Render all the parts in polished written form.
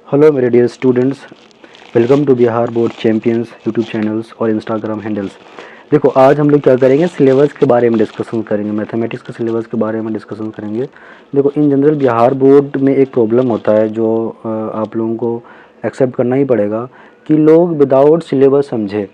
Hello मेरे dear students, welcome to Bihar board champions YouTube channels और Instagram handles. देखो, आज हम लोग क्या करेंगे, सिलेबस के बारे में डिस्कशन करेंगे, मैथमेटिक्स के सिलेबस के बारे में डिस्कशन करेंगे। देखो, इन जनरल बिहार बोर्ड में एक प्रॉब्लम होता है जो आप लोगों को एक्सेप्ट करना ही पड़ेगा कि लोग विदाउट सिलेबस समझे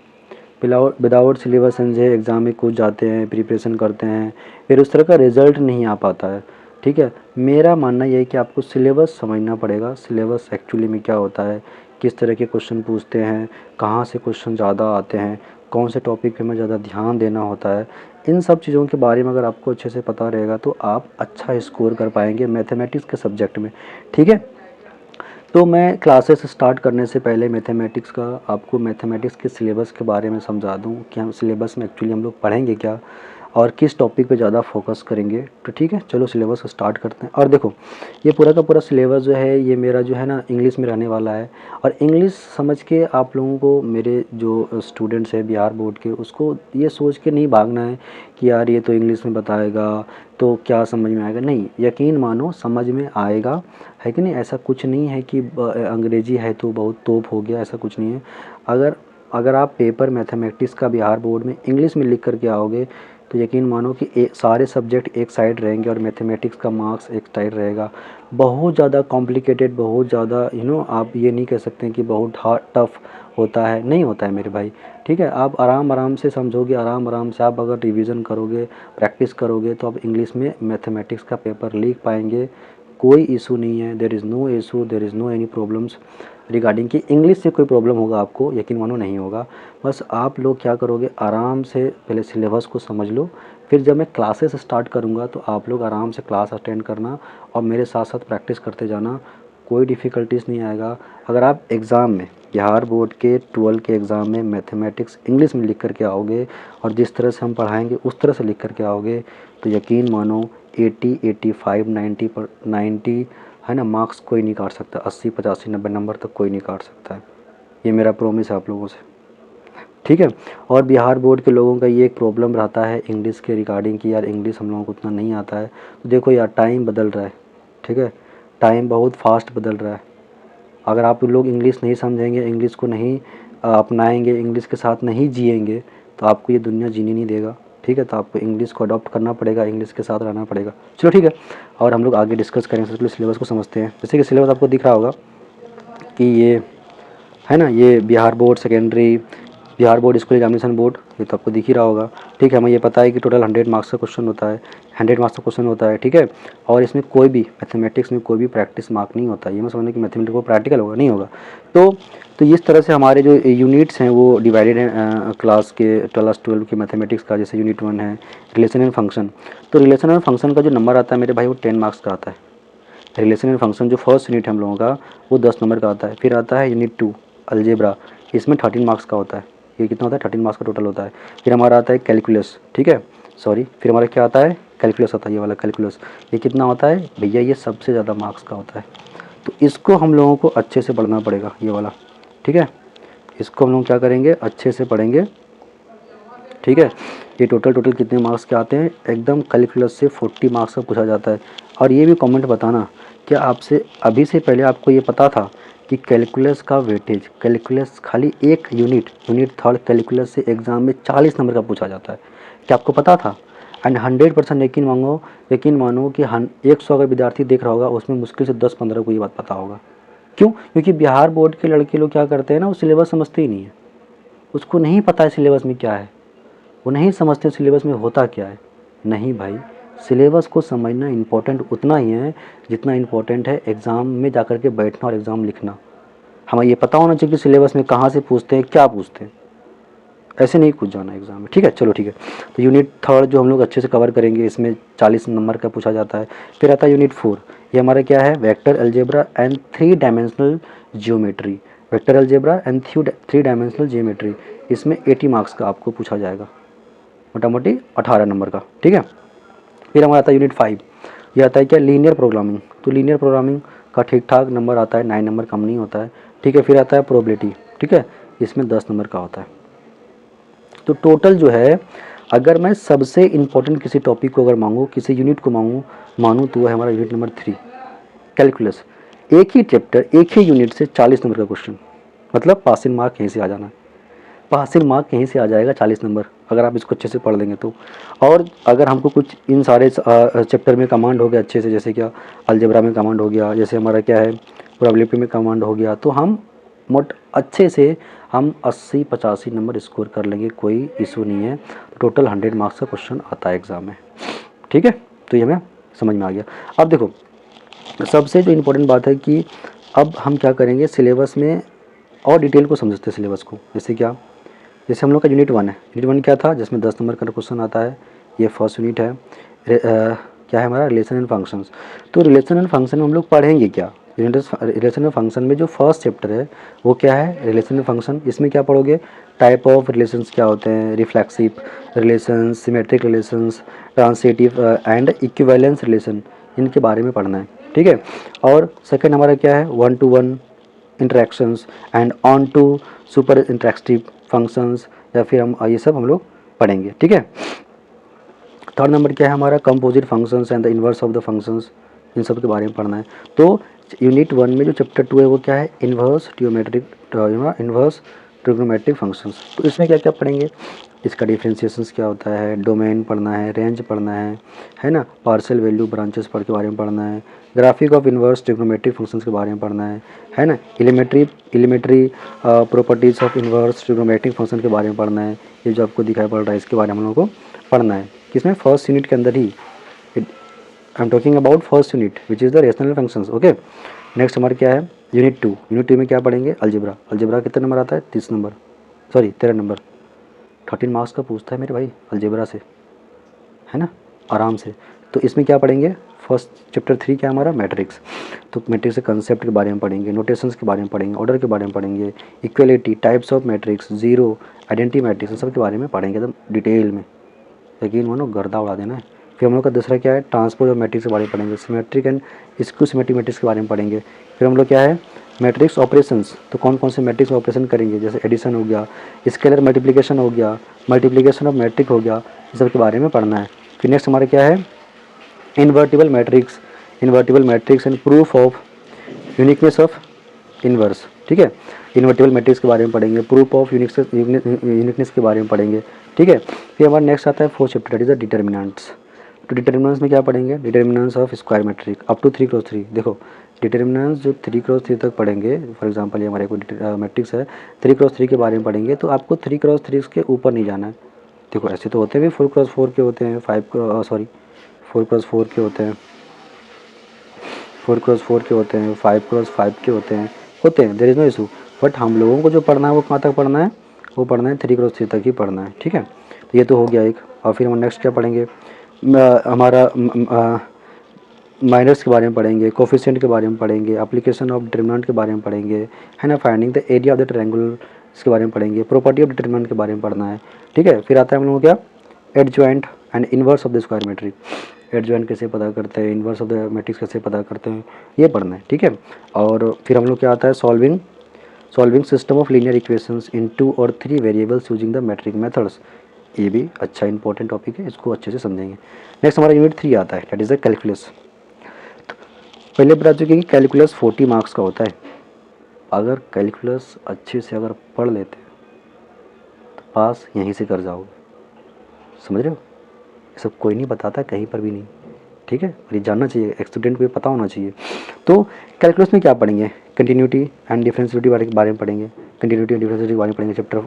विदाउट सिलेबस समझे एग्ज़ाम में कूद जाते हैं, प्रिपरेशन करते हैं, फिर उस तरह का रिज़ल्ट नहीं आ पाता है। ठीक है, मेरा मानना ये है कि आपको सिलेबस समझना पड़ेगा। सिलेबस एक्चुअली में क्या होता है, किस तरह के क्वेश्चन पूछते हैं, कहाँ से क्वेश्चन ज़्यादा आते हैं, कौन से टॉपिक पे हमें ज़्यादा ध्यान देना होता है, इन सब चीज़ों के बारे में अगर आपको अच्छे से पता रहेगा तो आप अच्छा स्कोर कर पाएंगे मैथमेटिक्स के सब्जेक्ट में। ठीक है, तो मैं क्लासेस स्टार्ट करने से पहले मैथमेटिक्स का आपको मैथमेटिक्स के सिलेबस के बारे में समझा दूं कि हम सिलेबस में एक्चुअली हम लोग पढ़ेंगे क्या और किस टॉपिक पे ज़्यादा फोकस करेंगे। तो ठीक है, चलो सिलेबस स्टार्ट करते हैं। और देखो, ये पूरा का पूरा सिलेबस जो है ये मेरा जो है ना इंग्लिश में रहने वाला है। और इंग्लिश समझ के आप लोगों को, मेरे जो स्टूडेंट्स हैं बिहार बोर्ड के, उसको ये सोच के नहीं भागना है कि यार ये तो इंग्लिश में बताएगा तो क्या समझ में आएगा। नहीं, यकीन मानो समझ में आएगा, है कि नहीं। ऐसा कुछ नहीं है कि अंग्रेजी है तो बहुत तोप हो गया, ऐसा कुछ नहीं है। अगर अगर आप पेपर मैथमेटिक्स का बिहार बोर्ड में इंग्लिश में लिख करके आओगे तो यकीन मानो कि सारे सब्जेक्ट एक साइड रहेंगे और मैथमेटिक्स का मार्क्स एक साइड रहेगा। बहुत ज़्यादा कॉम्प्लिकेटेड, बहुत ज़्यादा आप ये नहीं कह सकते कि बहुत हार्ड टफ होता है, नहीं होता है मेरे भाई। ठीक है, आप आराम आराम से समझोगे, आराम आराम से आप अगर रिवीजन करोगे, प्रैक्टिस करोगे तो आप इंग्लिश में मैथमेटिक्स का पेपर लिख पाएंगे। कोई इशू नहीं है, there is no issue, there is no any problems regarding कि इंग्लिश से कोई प्रॉब्लम होगा आपको, यकीन मानो नहीं होगा। बस आप लोग क्या करोगे, आराम से पहले सिलेबस को समझ लो, फिर जब मैं क्लासेस स्टार्ट करूँगा तो आप लोग आराम से क्लास अटेंड करना और मेरे साथ साथ प्रैक्टिस करते जाना। कोई डिफ़िकल्टीज़ नहीं आएगा। अगर आप एग्ज़ाम में, बिहार बोर्ड के 12 के एग्ज़ाम में मैथमेटिक्स इंग्लिश में लिख कर के आओगे और जिस तरह से हम पढ़ाएंगे उस तरह से लिख कर के आओगे तो यकीन मानो 80, 85, 90 है ना, मार्क्स कोई नहीं काट सकता। 80, 85, 90 नंबर तक कोई नहीं काट सकता है। ये मेरा प्रॉमिस है आप लोगों से। ठीक है, और बिहार बोर्ड के लोगों का ये एक प्रॉब्लम रहता है इंग्लिश के रिगार्डिंग कि यार इंग्लिश हम लोगों को उतना नहीं आता है। तो देखो यार, टाइम बदल रहा है। ठीक है, टाइम बहुत फास्ट बदल रहा है। अगर आप लोग इंग्लिश नहीं समझेंगे, इंग्लिश को नहीं अपनाएंगे, इंग्लिश के साथ नहीं जिएंगे तो आपको ये दुनिया जीने नहीं देगा। ठीक है, तो आपको इंग्लिश को अडॉप्ट करना पड़ेगा, इंग्लिश के साथ रहना पड़ेगा। चलो ठीक है, और हम लोग आगे डिस्कस करेंगे। सबसे पहले सिलेबस को समझते हैं। जैसे कि सिलेबस आपको दिख रहा होगा कि ये है ना, ये Bihar board secondary, Bihar board school examination board, ये तो आपको दिख ही रहा होगा। ठीक है, हमें ये पता है कि टोटल 100 मार्क्स का क्वेश्चन होता है, 100 मार्क्स का क्वेश्चन होता है। ठीक है, और इसमें कोई भी मैथमेटिक्स में कोई भी प्रैक्टिस मार्क नहीं होता। ये मैं समझना कि मैथमेटिक्स को प्रैक्टिकल होगा, नहीं होगा। तो इस तरह से हमारे जो यूनिट्स हैं वो डिवाइडेड हैं क्लास के क्लास 12 के मैथमेटिक्स का। जैसे यूनिट 1 है रिलेशन एंड फंक्शन। तो रिलेशन एंड फंक्शन का जो नंबर आता है मेरे भाई वो 10 मार्क्स का आता है। रिलेशन एंड फंक्शन जो फर्स्ट यूनिट है हम लोगों का वो 10 नंबर का आता है। फिर आता है यूनिट 2 अलजेब्रा, इसमें 13 मार्क्स का होता है। ये कितना होता है, 13 मार्क्स का टोटल होता है। फिर हमारा आता है कैलकुलस। ठीक है, सॉरी, फिर हमारा क्या आता है, कैलकुलस आता है, ये वाला कैलकुलस। ये कितना होता है भैया, ये सबसे ज़्यादा मार्क्स का होता है। तो इसको हम लोगों को अच्छे से पढ़ना पड़ेगा, ये वाला। ठीक है, इसको हम लोग क्या करेंगे, अच्छे से पढ़ेंगे। ठीक है, ये टोटल कितने मार्क्स के आते हैं, एकदम कैलकुलस से 40 मार्क्स का पूछा जाता है। और ये भी कमेंट बताना, क्या आपसे अभी से पहले आपको ये पता था कि कैलकुलस का वेटेज, कैलकुलस खाली एक यूनिट थर्ड कैलकुलस से एग्ज़ाम में 40 नंबर का पूछा जाता है? क्या आपको पता था? एंड 100% यकीन मानो कि 100 अगर विद्यार्थी देख रहा होगा उसमें मुश्किल से 10-15 को ये बात पता होगा। क्यों? क्योंकि बिहार बोर्ड के लड़के लोग क्या करते हैं ना, वो सिलेबस समझते ही नहीं है। उसको नहीं पता है सिलेबस में क्या है, वो नहीं समझते सिलेबस में होता क्या है। नहीं भाई, सिलेबस को समझना इम्पोर्टेंट उतना ही है जितना इम्पोर्टेंट है एग्ज़ाम में जाकर के बैठना और एग्ज़ाम लिखना। हमें ये पता होना चाहिए कि सिलेबस में कहाँ से पूछते हैं, क्या पूछते हैं। ऐसे नहीं कूद जाना एग्ज़ाम में। ठीक है, चलो ठीक है। तो यूनिट थर्ड जो हम लोग अच्छे से कवर करेंगे, इसमें 40 नंबर का पूछा जाता है। फिर आता है यूनिट 4, ये हमारा क्या है, vector algebra and 3 dimensional geometry. Vector algebra and 3 dimensional geometry, इसमें 80 मार्क्स का आपको पूछा जाएगा, मोटा मोटी 18 नंबर का। ठीक है, फिर हमारा आता है यूनिट 5, ये आता है क्या, लीनियर प्रोग्रामिंग। तो लीनियर प्रोग्रामिंग का ठीक ठाक नंबर आता है, 9 नंबर कम नहीं होता है। ठीक है, फिर आता है प्रोबेबिलिटी। ठीक है, इसमें 10 नंबर का होता है। तो टोटल जो है, अगर मैं सबसे इम्पोर्टेंट किसी टॉपिक को अगर मांगूँ, किसी यूनिट को मानूँ तो वो है हमारा यूनिट नंबर 3 कैलकुलस। एक ही चैप्टर, एक ही यूनिट से 40 नंबर का क्वेश्चन, मतलब पासिंग मार्क यहीं से आ जाना है, पासिंग मार्क यहीं से आ जाएगा 40 नंबर, अगर आप इसको अच्छे से पढ़ लेंगे तो। और अगर हमको कुछ इन सारे चैप्टर में कमांड हो गया अच्छे से, जैसे क्या अलजेब्रा में कमांड हो गया, जैसे हमारा क्या है प्रोबेबिलिटी में कमांड हो गया, तो हम मोट अच्छे से हम 80-85 नंबर स्कोर कर लेंगे, कोई इशू नहीं है। टोटल 100 मार्क्स का क्वेश्चन आता है एग्ज़ाम में, ठीक है। तो ये हमें समझ में आ गया। अब देखो सबसे जो इम्पोर्टेंट बात है कि अब हम क्या करेंगे, सिलेबस में और डिटेल को समझते हैं सिलेबस को। जैसे क्या, जैसे हम लोग का यूनिट 1 है, यूनिट 1 क्या था जिसमें 10 नंबर का क्वेश्चन आता है, ये फर्स्ट यूनिट है। क्या है हमारा, रिलेशन एंड फंक्शंस। तो रिलेशन एंड फंक्शन में हम लोग पढ़ेंगे क्या, रिलेशन एंड फंक्शन में जो फर्स्ट चैप्टर है वो क्या है, रिलेशन एंड फंक्शन। इसमें क्या पढ़ोगे, टाइप ऑफ रिलेशंस क्या होते हैं, reflexive relations, symmetric relations, transitive and equivalence relation, इनके बारे में पढ़ना है, ठीक है। और सेकंड हमारा क्या है, 1-to-1 interactions and on to super interactive functions, या फिर हम ये सब हम लोग पढ़ेंगे, ठीक है। थर्ड नंबर क्या है हमारा, composite functions and the inverse of the functions, इन सब के बारे में पढ़ना है। तो यूनिट 1 में जो चैप्टर 2 है वो क्या है, इन्वर्स ट्रिग्नोमेट्रिक फंक्शंस। तो इसमें क्या क्या पढ़ेंगे, इसका डिफ्रेंशिएशंस क्या होता है, डोमेन पढ़ना है पढ़ना है ना, पार्शियल वैल्यू ब्रांचेस पढ़ के बारे में पढ़ना है, graphic of inverse trigonometric functions के बारे में पढ़ना है ना, elementary properties of inverse trigonometric function के बारे में पढ़ना है। ये जो आपको दिखाई पड़ रहा है इसके बारे में हम लोगों को पढ़ना है, किसमें, फर्स्ट यूनिट के अंदर ही। I am talking about first unit which is the rational functions, okay. Next हमारा क्या है, यूनिट 2 में क्या पढ़ेंगे, अलजेब्रा। अलजेब्रा कितने नंबर आता है, 13 नंबर। 13 मार्क्स का पूछता है मेरे भाई अलजेब्रा से, है ना, आराम से। तो इसमें क्या पढ़ेंगे, फर्स्ट चैप्टर 3 क्या है हमारा, मैट्रिक्स। तो मैट्रिक्स के कंसेप्ट के बारे में पढ़ेंगे, नोटेशंस के बारे में पढ़ेंगे, ऑर्डर के बारे में पढ़ेंगे, equality, types of matrix, zero, identity matrix, सब के बारे में पढ़ेंगे एकदम डिटेल में, यकीन मानो गर्दा उड़ा देना है। फिर हम लोग का दूसरा क्या है, ट्रांसपोज ऑफ मैट्रिक्स के बारे में पढ़ेंगे, symmetric and skew symmetric matrix के बारे में पढ़ेंगे। फिर हम लोग क्या है, मैट्रिक्स ऑपरेशंस, तो कौन कौन से मैट्रिक्स ऑपरेशन करेंगे, जैसे एडिशन हो गया, स्केलर मल्टीप्लिकेशन हो गया, मल्टीप्लिकेशन ऑफ मैट्रिक हो गया, इस सब के बारे में पढ़ना है। फिर नेक्स्ट हमारा क्या है, invertible matrix and proof of uniqueness of inverse, ठीक है। इन्वर्टिबल मैट्रिक्स के बारे में पढ़ेंगे, प्रूफ ऑफ यूनिकनेस के बारे में पढ़ेंगे, ठीक है। फिर हमारा नेक्स्ट आता है fourth chapter, that is the determinants. तो डिटर्मिनेंट्स में क्या पढ़ेंगे, determinants of square matrix up to 3x3। देखो डिटर्मिनेंट्स जो 3x3 तक पढ़ेंगे, फॉर एग्जांपल ये हमारे को मैट्रिक्स है 3x3 के बारे में पढ़ेंगे, तो आपको 3x3 के ऊपर नहीं जाना है। देखो ऐसे तो होते हैं 4x4 के होते हैं, 4x4 के होते हैं, 4x4 के होते हैं, 5x5 के होते हैं, there is no issue. But हम लोगों को जो पढ़ना है वो कहाँ तक पढ़ना है, वो पढ़ना है 3x3 तक ही पढ़ना है, ठीक है। तो ये तो हो गया एक। और फिर हम नेक्स्ट क्या पढ़ेंगे, हमारा माइनर्स के बारे में पढ़ेंगे, कोफिशिएंट के बारे में पढ़ेंगे, एप्लीकेशन ऑफ डिटरमिनेंट के बारे में पढ़ेंगे, है ना, finding the area of the triangle इसके बारे में पढ़ेंगे, प्रॉपर्टी ऑफ डिटरमिनेंट के बारे में पढ़ना है, ठीक है। फिर आता है हम लोगों को क्या, adjoint and inverse of the square matrix. Adjoint कैसे पता करते हैं, इन्वर्स ऑफ द मैट्रिक्स कैसे पता करते हैं, ये पढ़ना है, ठीक है। और फिर हम लोग क्या आता है, solving system of linear equations in 2 और 3 variables using the matrix methods. ये भी अच्छा इंपॉर्टेंट टॉपिक है, इसको अच्छे से समझेंगे। नेक्स्ट हमारा यूनिट 3 आता है, दैट इज़ द कैलकुलस। पहले बता चुके कि कैलकुलस 40 मार्क्स का होता है। अगर कैलकुलस अच्छे से अगर पढ़ लेते तो पास यहीं से कर जाओगे, समझ रहे हो। ये सब कोई नहीं बताता कहीं पर भी नहीं, ठीक है। और ये जानना चाहिए, स्टूडेंट को ये पता होना चाहिए। तो कैलकुलस में क्या पढ़ेंगे, कंटिन्यूटी एंड डिफरेंशिएबिलिटी के बारे में पढ़ेंगे, कंटिन्यूटी एंड डिफरेंशिएबिलिटी के बारे में पढ़ेंगे, chapter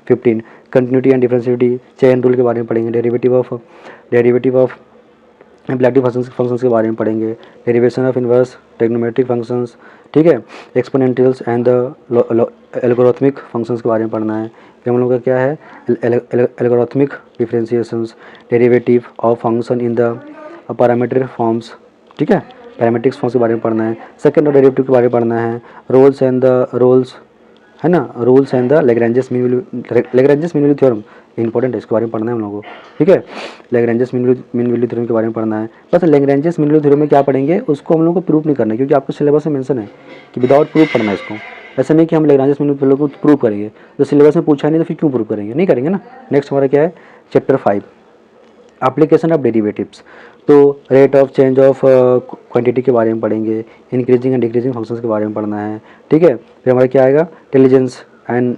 15। Continuity and differentiability, chain rule के बारे में पढ़ेंगे, डेरिवेटिव ऑफ एम्पलीट्यूड फंक्शंस के बारे में पढ़ेंगे, derivation of inverse trigonometric functions, ठीक है, एक्सपोनेंशियल्स एंड द एल्गोरिथमिक फंक्शंस के बारे में पढ़ना है। फिर हम लोग का क्या है, algorithmic differentiations, derivative of function in the parametric forms, ठीक है, पैरामीट्रिक फॉर्म्स के बारे में पढ़ना है। सेकंड और डेरिवेटिव के बारे में पढ़ना है, रोल्स है ना, rules and the Lagrange's mean value theorem, important है, इसके बारे में पढ़ना है हम लोगों को, ठीक है। लेग्रेंजेस मीन वैल्यू थ्योरम के बारे में पढ़ना है। बस लेग्रेंजेस मीन वैल्यू थ्योरम में क्या पढ़ेंगे, उसको हम लोग को प्रूफ नहीं करना है, क्योंकि आपको सिलेबस में मेंशन है कि विदाउट प्रूफ पढ़ना है इसको। ऐसा नहीं कि हम लेग्रेंजेस मीन वैल्यू को प्रूव करेंगे, तो सिलेबस में पूछा नहीं तो फिर क्यों प्रूव करेंगे, नहीं करेंगे ना। नेक्स्ट हमारा क्या है, चैप्टर 5 एप्लीकेशन ऑफ डेरिवेटिव्स, तो rate of change of quantity के बारे में पढ़ेंगे, इंक्रीजिंग एंड डिक्रीजिंग फंक्शंस के बारे में पढ़ना है, ठीक है। फिर हमारा क्या आएगा, intelligence and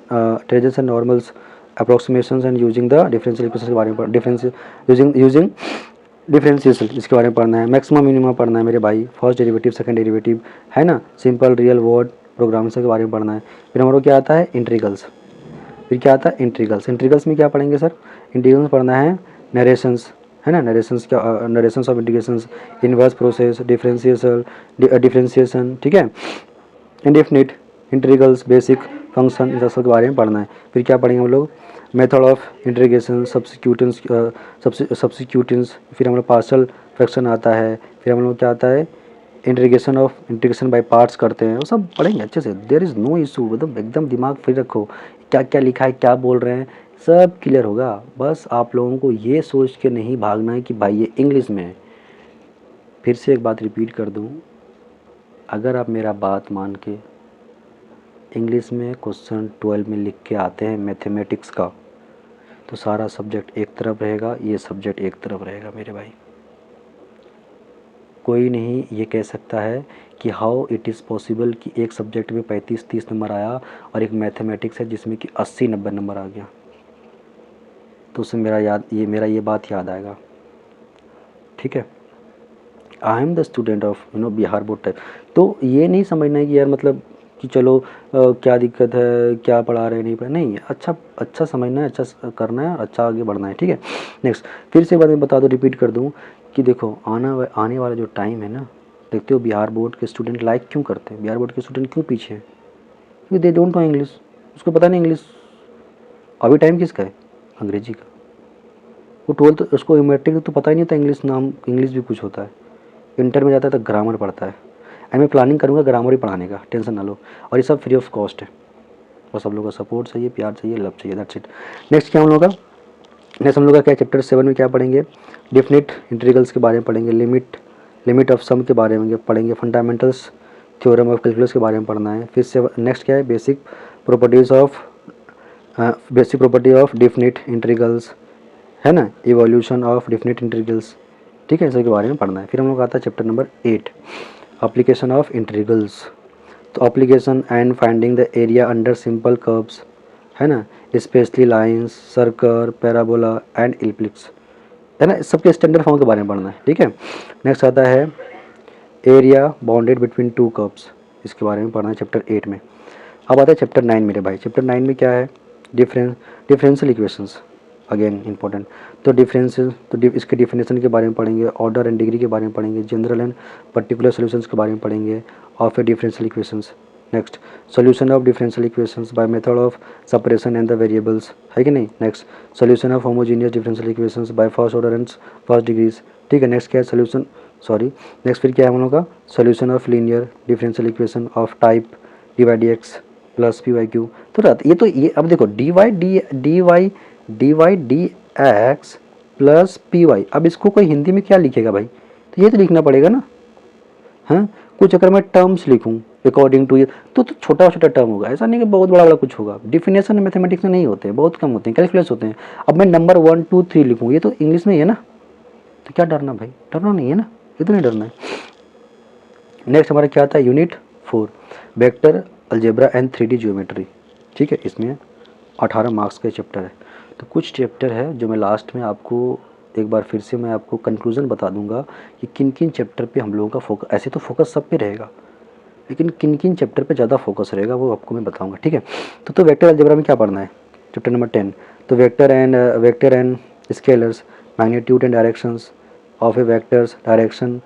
normals approximations and using the differential equation के बारे में डिफरेंस यूजिंग डिफरेंशिएशन इसके बारे में पढ़ना है। मैक्सिमम मिनिमम पढ़ना है मेरे भाई, फर्स्ट डेरिवेटिव सेकंड डेरिवेटिव है ना, सिंपल रियल वर्ड प्रोग्राम्स के बारे में पढ़ना है। फिर हमारा क्या आता है, इंट्रीगल्स। फिर क्या आता है, इंट्रीगल्स। इंट्रीगल्स में क्या पढ़ेंगे सर, इंट्रीगल्स पढ़ना है नरेशंस, है ना, नरेशंस क्या, narrations of integrations, inverse process, differentiation, ठीक है, इंडेफिनिट, इंटीग्रल्स, बेसिक फंक्शन, इन सब के बारे में पढ़ना है। फिर क्या पढ़ेंगे हम लोग, मेथड ऑफ इंटीग्रेशन, सब्स्टिट्यूटेंस, फिर हम लोग पार्शियल फ्रैक्शन आता है। फिर हम लोग क्या आता है, इंटीग्रेशन बाय पार्ट्स करते हैं, वो सब पढ़ेंगे अच्छे से। देयर इज़ नो इशू, मतलब एकदम दिमाग फ्री रखो, क्या क्या लिखा है, क्या बोल रहे हैं, सब क्लियर होगा। बस आप लोगों को ये सोच के नहीं भागना है कि भाई ये इंग्लिश में है। फिर से एक बात रिपीट कर दूँ, अगर आप मेरा बात मान के इंग्लिश में क्वेश्चन 12 में लिख के आते हैं मैथमेटिक्स का, तो सारा सब्जेक्ट एक तरफ रहेगा, ये सब्जेक्ट एक तरफ रहेगा मेरे भाई। कोई नहीं ये कह सकता है कि हाउ इट इज़ पॉसिबल कि एक सब्जेक्ट में 35-30 नंबर आया और एक मैथमेटिक्स है जिसमें कि 80-90 नंबर आ गया, तो उससे मेरा ये बात याद आएगा, ठीक है। I am the student of Bihar board type. तो ये नहीं समझना है कि यार मतलब कि चलो क्या दिक्कत है, क्या पढ़ा रहे नहीं पढ़ा, नहीं, अच्छा समझना है, अच्छा करना है, अच्छा आगे बढ़ना है, ठीक है। नेक्स्ट, फिर से बात मैं बता दूँ, रिपीट कर दूँ कि देखो आने वाला जो टाइम है ना, देखते हो बिहार बोर्ड के स्टूडेंट लाइक क्यों करते हैं, बिहार बोर्ड के स्टूडेंट क्यों पीछे हैं, क्योंकि दे डोंट नो इंग्लिश, उसको पता नहीं इंग्लिश। अभी टाइम किसका है, अंग्रेजी का। वो 12th उसको मैट्रिक तो पता ही नहीं था इंग्लिश भी कुछ होता है। इंटर में जाता है तो ग्रामर पढ़ता है, एंड मैं प्लानिंग करूँगा ग्रामर ही पढ़ाने का, टेंशन ना लो। और ये सब फ्री ऑफ कॉस्ट है, बस सब लोगों का सपोर्ट चाहिए, प्यार चाहिए, लव चाहिए, दैट्स इट। नेक्स्ट क्या हम लोग का, नेक्स्ट हम लोग का क्या, चैप्टर 7 में क्या पढ़ेंगे, डेफिनेट इंटीग्रल्स के बारे में पढ़ेंगे, लिमिट ऑफ सम के बारे में पढ़ेंगे, फंडामेंटल्स थ्योरम ऑफ कैलकुलस के बारे में पढ़ना है। फिर से नेक्स्ट क्या है, basic property of definite integrals, है ना, इवोल्यूशन ऑफ डेफिनेट इंटीग्रल्स, ठीक है, इसके बारे में पढ़ना है। फिर हम लोग आता है chapter number 8, application of integrals. तो application and finding the area under simple curves, है ना, specially lines, circle, parabola and elliptics, है ना, सबके स्टैंडर्ड फॉर्म के बारे में पढ़ना है, ठीक है। नेक्स्ट आता है area bounded between two curves, इसके बारे में पढ़ना है चैप्टर 8 में। अब आता है चैप्टर 9 मेरे भाई। चैप्टर 9 में क्या है, डिफरेंशियल इक्वेशंस, अगेन इंपॉर्टेंट। तो इसके डिफिनेशन के बारे में पढ़ेंगे, ऑर्डर एंड डिग्री के बारे में पढ़ेंगे, जनरल एंड पर्टिकुलर सॉल्यूशंस के बारे में पढ़ेंगे of A differential equations. Next, solution of differential equations by method of separation and the variables, है कि नहीं। Next, solution of homogeneous differential equations by first order and first degrees, ठीक है। Next क्या है, नेक्स्ट फिर क्या है हम लोग का, solution of linear differential equation of type dy/dx plus py/q। तो ये अब देखो dy/dx प्लस py, अब इसको कोई हिंदी में क्या लिखेगा भाई, तो ये तो लिखना पड़ेगा ना, हाँ। कुछ अगर मैं टर्म्स लिखूँ अकॉर्डिंग टू ये, तो छोटा छोटा टर्म होगा, ऐसा नहीं कि बहुत बड़ा बड़ा कुछ होगा। डिफिनेशन मैथमेटिक्स में नहीं होते, बहुत कम होते हैं, कैलकुलस होते हैं। अब मैं नंबर 1 2 3 लिखूँ, ये तो इंग्लिश में ही है ना, तो क्या डरना भाई, डरना नहीं है ना, ये तो नहीं डरना है। नेक्स्ट हमारा क्या आता है, unit 4, vector algebra and 3D geometry, ठीक है। इसमें 18 मार्क्स का चैप्टर है। तो कुछ चैप्टर है जो मैं लास्ट में आपको एक बार फिर से मैं आपको कंक्लूजन बता दूंगा कि किन किन चैप्टर पे हम लोगों का फोकस, ऐसे तो फोकस सब पे रहेगा, लेकिन किन किन चैप्टर पे ज़्यादा फोकस रहेगा वो आपको मैं बताऊंगा, ठीक है। तो वेक्टर अलजेब्रा में क्या पढ़ना है, चैप्टर नंबर 10। तो vector and scalars, magnitude and directions of a vectors, direction,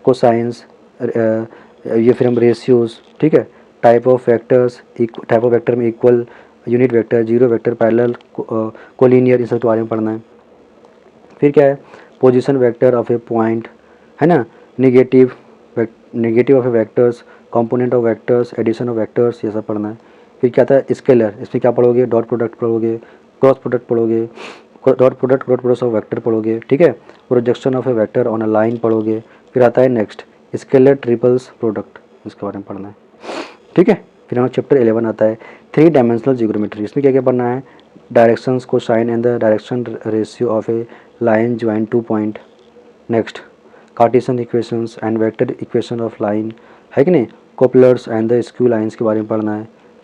cosines, ये फिर हम रेशियोज, ठीक है। टाइप ऑफ वेक्टर में equal, unit vector, zero vector, parallel, collinear, इन सब के बारे में पढ़ना है। फिर क्या है, position vector of a point, है ना, negative of a vectors, component of vectors, addition of vectors, ये सब पढ़ना है। फिर क्या आता है, स्केलर, इसमें क्या पढ़ोगे, डॉट प्रोडक्ट पढ़ोगे, क्रॉस प्रोडक्ट पढ़ोगे, डॉट प्रोडक्ट ऑफ वेक्टर पढ़ोगे, ठीक है। Projection of A vector on a line पढ़ोगे। फिर आता है नेक्स्ट स्केलर ट्रिपल्स प्रोडक्ट, इसके बारे में पढ़ना है, ठीक है। फिर हमारा चैप्टर 11 आता है 3 डायमेंशनल जियोमेट्री। इसमें क्या क्या पढ़ना है, directions cosine and the direction ratio of a line join two point, next cartesian equations and vector equation of line, है कि नहीं, coplanars and the skew lines के बारे में पढ़ना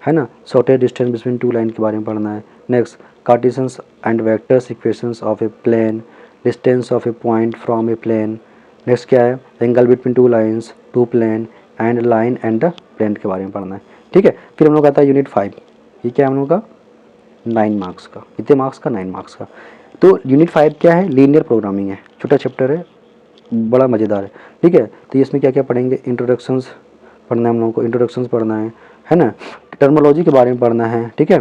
है ना, shortest distance between two line के बारे में पढ़ना है, next cartesians and vectors equations of a plane, distance of a point from a plane, next क्या है, angle between two lines, to plane and line and the plane के बारे में पढ़ना है, ठीक है। फिर हम लोग आता है यूनिट 5, ये क्या है हम लोग का 9 मार्क्स का, कितने मार्क्स का 9 मार्क्स का। तो यूनिट 5 क्या है, लीनियर प्रोग्रामिंग है, छोटा चैप्टर है, बड़ा मज़ेदार है, ठीक है। तो इसमें क्या क्या पढ़ेंगे, इंट्रोडक्शंस पढ़ना है हम लोगों को, इंट्रोडक्शंस पढ़ना है ना, टर्मोलॉजी के बारे में पढ़ना है, ठीक है,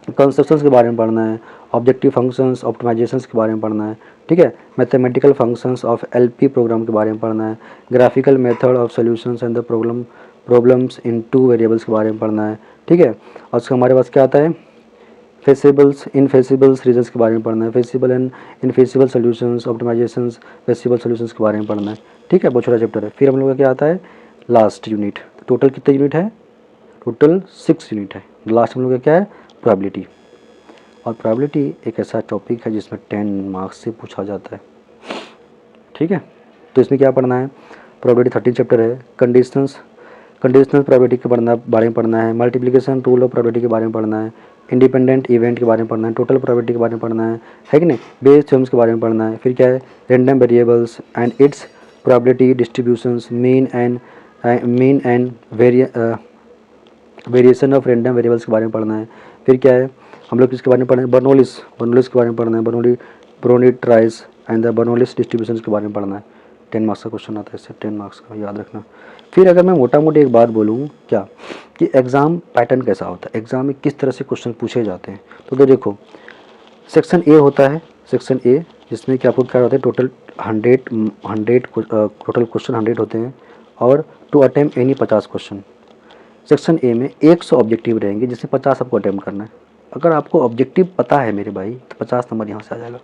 कंस्ट्रक्शंस के बारे में पढ़ना है, ऑब्जेक्टिव फंक्शंस ऑप्टिमाइजेशंस के बारे में पढ़ना है, ठीक है, mathematical functions of LP programme के बारे में पढ़ना है, graphical method of solutions and the problems in 2 variables के बारे में पढ़ना है, ठीक है। और उसका हमारे पास क्या आता है, फेसिबल्स इनफेसिबल्स रीजन्स के बारे में पढ़ना है, feasible and इनफेसिबल solutions optimisations feasible solutions के बारे में पढ़ना है, ठीक है, बहुत छोटा चैप्टर है। फिर हम लोग का क्या आता है, लास्ट यूनिट, टोटल कितने यूनिट है, टोटल 6 यूनिट है। लास्ट हम लोग का क्या है, प्रोबेबिलिटी। और प्रोबेबिलिटी एक ऐसा टॉपिक है जिसमें 10 मार्क्स से पूछा जाता है, ठीक है। तो इसमें क्या पढ़ना है, प्रोबेबिलिटी 13 चैप्टर है, कंडीशनल प्रोबेबिलिटी के बारे में पढ़ना है, मल्टीप्लिकेशन रूल ऑफ प्रोबेबिलिटी के बारे में पढ़ना है, इंडिपेंडेंट इवेंट के बारे में पढ़ना है, टोटल प्रोबेबिलिटी के बारे में पढ़ना है कि नहीं, बेस थ्योरम्स के बारे में पढ़ना है। फिर क्या है, random variables and it's probability distributions, mean and variation of random variables के बारे में पढ़ना है। फिर क्या है, हम लोग किसके बारे में पढ़ना है, बर्नौलिस के बारे में पढ़ना है, ब्रोनी ट्राइस एंड द बर्नौलिस डिस्ट्रीब्यूशंस के बारे में पढ़ना है। 10 मार्क्स का क्वेश्चन आता है इससे, 10 मार्क्स का याद रखना। फिर अगर मैं मोटा मोटी एक बात बोलूँ क्या, कि एग्ज़ाम पैटर्न कैसा होता है, एग्ज़ाम में किस तरह से क्वेश्चन पूछे जाते हैं, तो देखो सेक्शन ए होता है, सेक्शन ए जिसमें कि आपको क्या होता है, टोटल 100 टोटल क्वेश्चन 100 होते हैं, और to attempt any 50 question. Section A में 100 ऑब्जेक्टिव रहेंगे जिससे 50 आपको अटेम्प्ट करना है। अगर आपको ऑब्जेक्टिव पता है मेरे भाई तो 50 नंबर यहाँ से आ जाएगा,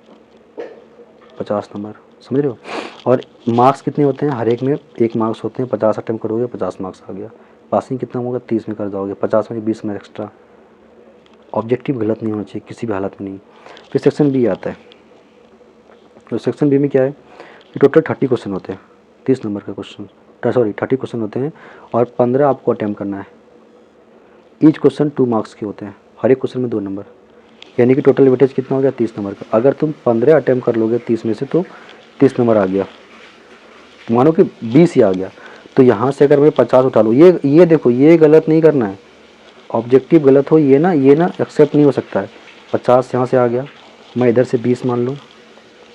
50 नंबर, समझ रहे हो। और मार्क्स कितने होते हैं, हर एक में 1 मार्क्स होते हैं, 50 अटेम्प्ट करोगे 50 मार्क्स आ गया। पासिंग कितना होगा, 30 में कर जाओगे, 50 में 20 में एक्स्ट्रा। ऑब्जेक्टिव गलत नहीं होना चाहिए किसी भी हालत में नहीं। फिर सेक्शन बी आता है, तो सेक्शन बी में क्या है, टोटल 30 क्वेश्चन होते हैं, 30 नंबर का क्वेश्चन, 30 क्वेश्चन होते हैं, और 15 आपको अटेम्प्ट करना है। ईच क्वेश्चन 2 मार्क्स के होते हैं, हर एक क्वेश्चन में 2 नंबर, यानी कि टोटल वेटेज कितना हो गया, 30 नंबर का। अगर तुम 15 अटेम्प्ट कर लोगे 30 में से तो 30 नंबर आ गया, मानो कि 20 ही आ गया। तो यहाँ से अगर मैं 50 उठा लूँ, ये देखो, ये गलत नहीं करना है, ऑब्जेक्टिव गलत हो ये ना एक्सेप्ट नहीं हो सकता है। 50 यहाँ से आ गया, मैं इधर से 20 मान लूँ,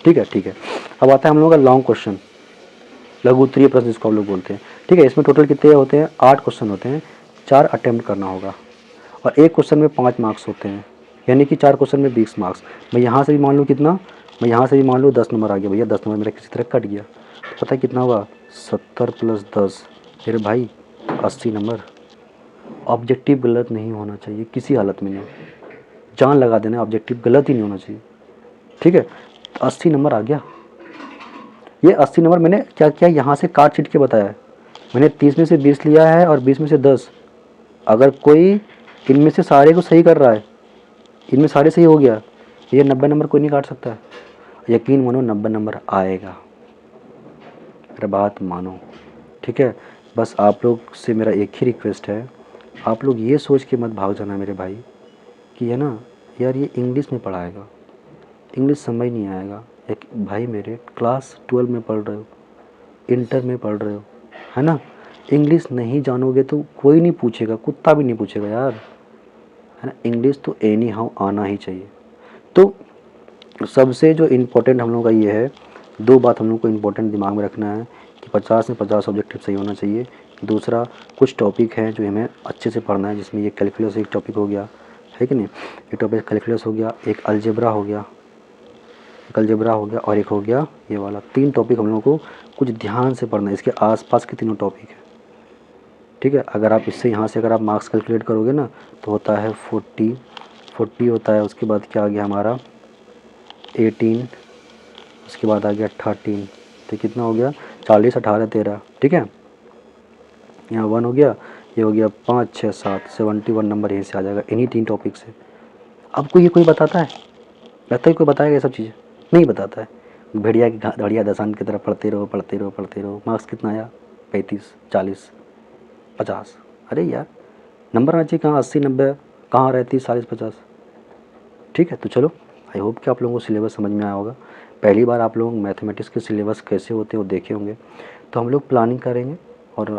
ठीक है। अब आता है हम लोगों का लॉन्ग क्वेश्चन, लघु उत्तरीय प्रश्न जिसको हम लोग बोलते हैं, ठीक है। इसमें टोटल कितने होते हैं, 8 क्वेश्चन होते हैं, 4 अटेम्प्ट करना होगा, और एक क्वेश्चन में 5 मार्क्स होते हैं, यानी कि 4 क्वेश्चन में 20 मार्क्स। मैं यहाँ से भी मान लूँ कितना, मैं यहाँ से भी मान लूँ 10 नंबर आ गया, भैया 10 नंबर मेरा किसी तरह कट गया, तो पता है कितना होगा, 70 + 10 मेरे भाई 80 नंबर। ऑब्जेक्टिव गलत नहीं होना चाहिए किसी हालत में नहीं, जान लगा देना, ऑब्जेक्टिव गलत ही नहीं होना चाहिए, ठीक है। तो 80 नंबर आ गया। ये 80 नंबर मैंने क्या किया, यहाँ से काट छीट के बताया है, मैंने 30 में से 20 लिया है और 20 में से 10। अगर कोई इनमें से सारे को सही कर रहा है, इनमें सारे सही हो गया, ये 90 नंबर कोई नहीं काट सकता है। यकीन मानो 90 नंबर आएगा, मेरा बात मानो, ठीक है। बस आप लोग से मेरा एक ही रिक्वेस्ट है, आप लोग ये सोच के मत भाग जाना मेरे भाई कि है ना यार ये इंग्लिश में पढ़ाएगा, इंग्लिश समझ नहीं आएगा। एक भाई मेरे क्लास 12 में पढ़ रहे हो, इंटर में पढ़ रहे हो, है ना, इंग्लिश नहीं जानोगे तो कोई नहीं पूछेगा, कुत्ता भी नहीं पूछेगा यार, है ना। इंग्लिश तो एनी हाउ आना ही चाहिए। तो सबसे जो इम्पोर्टेंट हम लोग का ये है, 2 बात हम लोग को इम्पोर्टेंट दिमाग में रखना है कि 50 में 50 ऑब्जेक्टिव सही होना चाहिए। दूसरा, कुछ टॉपिक है जो हमें अच्छे से पढ़ना है, जिसमें ये कैलकुलस एक टॉपिक हो गया, है कि नहीं, एक टॉपिक कैलकुलस हो गया, एक अलजेब्रा हो गया, और एक हो गया ये वाला। 3 टॉपिक हम लोगों को कुछ ध्यान से पढ़ना है, इसके आसपास के तीनों टॉपिक है, ठीक है। अगर आप इससे यहाँ से अगर आप मार्क्स कैलकुलेट करोगे ना तो होता है 40 होता है, उसके बाद क्या आ गया हमारा 18, उसके बाद आ गया 13, तो कितना हो गया 40, 18, 13, ठीक है। यहाँ 1 हो गया, ये हो गया 5, 6, 7, 71 नंबर यहीं से आ जाएगा, इन्हीं 3 टॉपिक से। अब कोई बताता है, लगता है कोई बताएगा ये सब चीज़ें, नहीं बताता है। भेड़िया की घड़िया दसान की तरह पढ़ते रहो पढ़ते रहो पढ़ते रहो। मार्क्स कितना आया? 35, 40, 50। अरे यार नंबर आना चाहिए कहाँ 80, 90, कहाँ रहती 40, 50। ठीक है, तो चलो आई होप कि आप लोगों को सिलेबस समझ में आया होगा। पहली बार आप लोग मैथमेटिक्स के सिलेबस कैसे होते हैं वो देखे होंगे। तो हम लोग प्लानिंग करेंगे और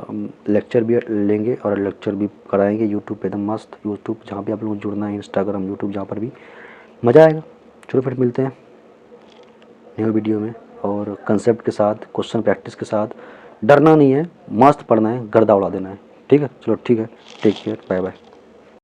लेक्चर भी लेंगे और लेक्चर भी कराएंगे यूट्यूब पे, एकदम मस्त यूट्यूब जहाँ पे आप लोगों को जुड़ना है, इंस्टाग्राम, यूट्यूब, जहाँ पर भी मज़ा आएगा। चलो फिर मिलते हैं न्यू वीडियो में और कंसेप्ट के साथ, क्वेश्चन प्रैक्टिस के साथ। डरना नहीं है, मस्त पढ़ना है, गर्दा उड़ा देना है। ठीक है, चलो ठीक है, टेक केयर, बाय बाय।